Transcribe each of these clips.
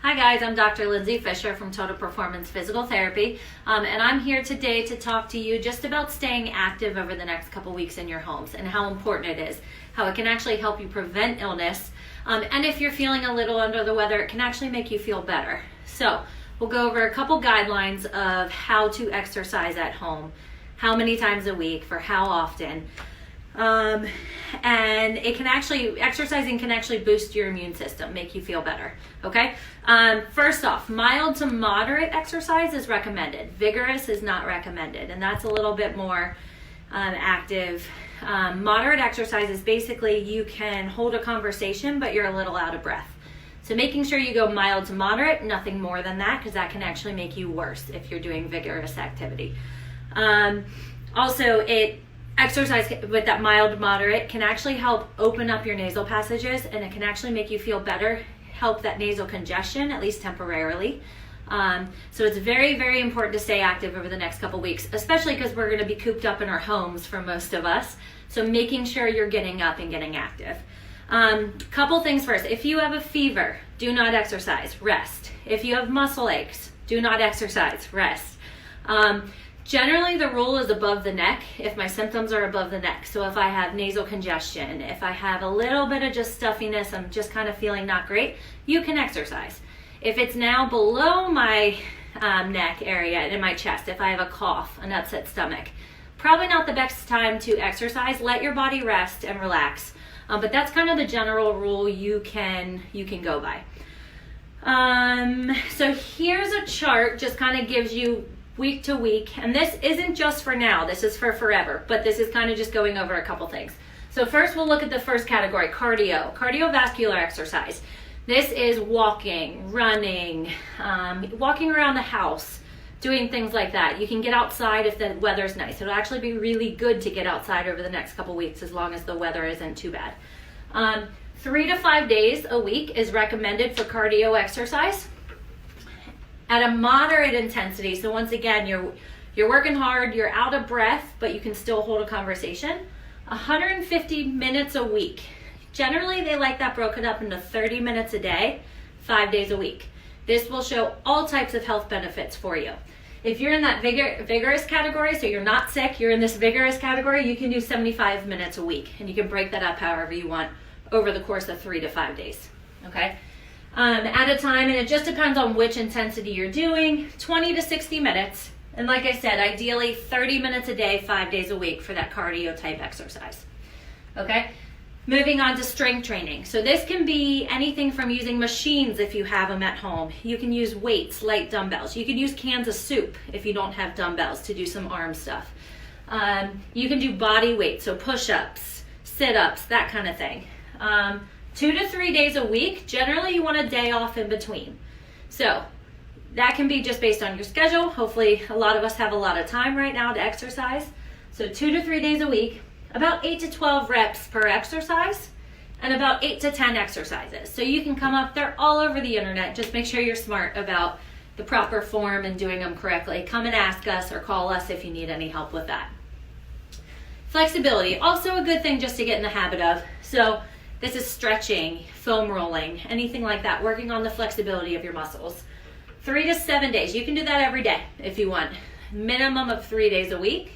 Hi guys, I'm Dr. Lindsay Fisher from Total Performance Physical Therapy, and I'm here today to talk to you just about staying active over the next couple weeks in your homes and how important it is, how it can actually help you prevent illness, and if you're feeling a little under the weather, it can actually make you feel better. So we'll go over a couple guidelines of how to exercise at home, how many times a week, for how often. And exercising can actually boost your immune system, make you feel better, okay? First off, mild to moderate exercise is recommended. Vigorous is not recommended, and that's a little bit more active. Moderate exercise is basically you can hold a conversation, but you're a little out of breath. So making sure you go mild to moderate, nothing more than that, because that can actually make you worse if you're doing vigorous activity. Exercise with that mild to moderate can actually help open up your nasal passages, and it can actually make you feel better, help that nasal congestion, at least temporarily. So it's very, very important to stay active over the next couple weeks, especially because we're going to be cooped up in our homes for most of us. So making sure you're getting up and getting active. Couple things first. If you have a fever, do not exercise, rest. If you have muscle aches, do not exercise, rest. Generally, the rule is above the neck if my symptoms are above the neck. So if I have nasal congestion, if I have a little bit of just stuffiness, I'm just kind of feeling not great, you can exercise. If it's now below my neck area and in my chest, if I have a cough, an upset stomach, probably not the best time to exercise. Let your body rest and relax. But that's kind of the general rule you can go by. So here's a chart, just kind of gives you week to week, and this isn't just for now, this is for forever, but this is kind of just going over a couple things. So first we'll look at the first category, cardiovascular exercise. This is walking, running, walking around the house, doing things like that. You can get outside if the weather's nice. It'll actually be really good to get outside over the next couple weeks as long as the weather isn't too bad. 3 to 5 days a week is recommended for cardio exercise at a moderate intensity. So once again, you're working hard, you're out of breath, but you can still hold a conversation. 150 minutes a week. Generally, they like that broken up into 30 minutes a day, 5 days a week. This will show all types of health benefits for you. If you're in that vigorous category, so you're not sick, you're in this vigorous category, you can do 75 minutes a week, and you can break that up however you want over the course of 3 to 5 days, okay? At a time, and it just depends on which intensity you're doing, 20 to 60 minutes. And like I said, ideally 30 minutes a day, 5 days a week for that cardio type exercise. Okay? Moving on to strength training. So this can be anything from using machines if you have them at home. You can use weights, light dumbbells. You can use cans of soup if you don't have dumbbells to do some arm stuff. You can do body weight, so push-ups, sit-ups, that kind of thing. 2 to 3 days a week. Generally, you want a day off in between. So that can be just based on your schedule. Hopefully, a lot of us have a lot of time right now to exercise. So 2 to 3 days a week, about 8 to 12 reps per exercise, and about 8 to 10 exercises. So you can come up, they're all over the internet. Just make sure you're smart about the proper form and doing them correctly. Come and ask us or call us if you need any help with that. Flexibility, also a good thing just to get in the habit of. So this is stretching, foam rolling, anything like that, working on the flexibility of your muscles. 3 to 7 days. You can do that every day if you want. Minimum of 3 days a week.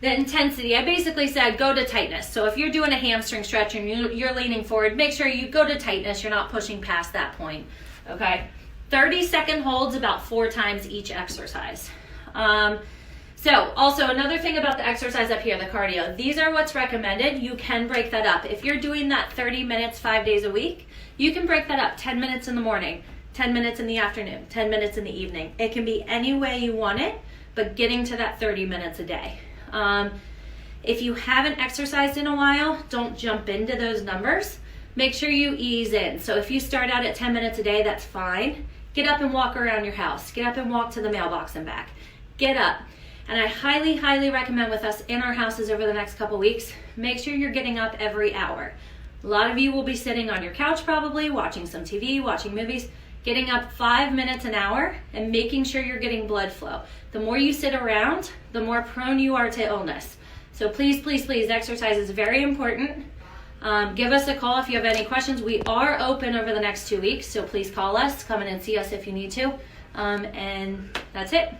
The intensity, I basically said go to tightness. So if you're doing a hamstring stretch and you're leaning forward, make sure you go to tightness. You're not pushing past that point. Okay? 30-second holds about 4 times each exercise. So also another thing about the exercise up here, the cardio, these are what's recommended. You can break that up. If you're doing that 30 minutes, 5 days a week, you can break that up 10 minutes in the morning, 10 minutes in the afternoon, 10 minutes in the evening. It can be any way you want it, but getting to that 30 minutes a day. If you haven't exercised in a while, don't jump into those numbers. Make sure you ease in. So if you start out at 10 minutes a day, that's fine. Get up and walk around your house. Get up and walk to the mailbox and back. Get up. And I highly, highly recommend with us in our houses over the next couple weeks, make sure you're getting up every hour. A lot of you will be sitting on your couch probably, watching some TV, watching movies, getting up 5 minutes an hour and making sure you're getting blood flow. The more you sit around, the more prone you are to illness. So please, please, please, exercise is very important. Give us a call if you have any questions. We are open over the next 2 weeks, so please call us. Come in and see us if you need to. And that's it.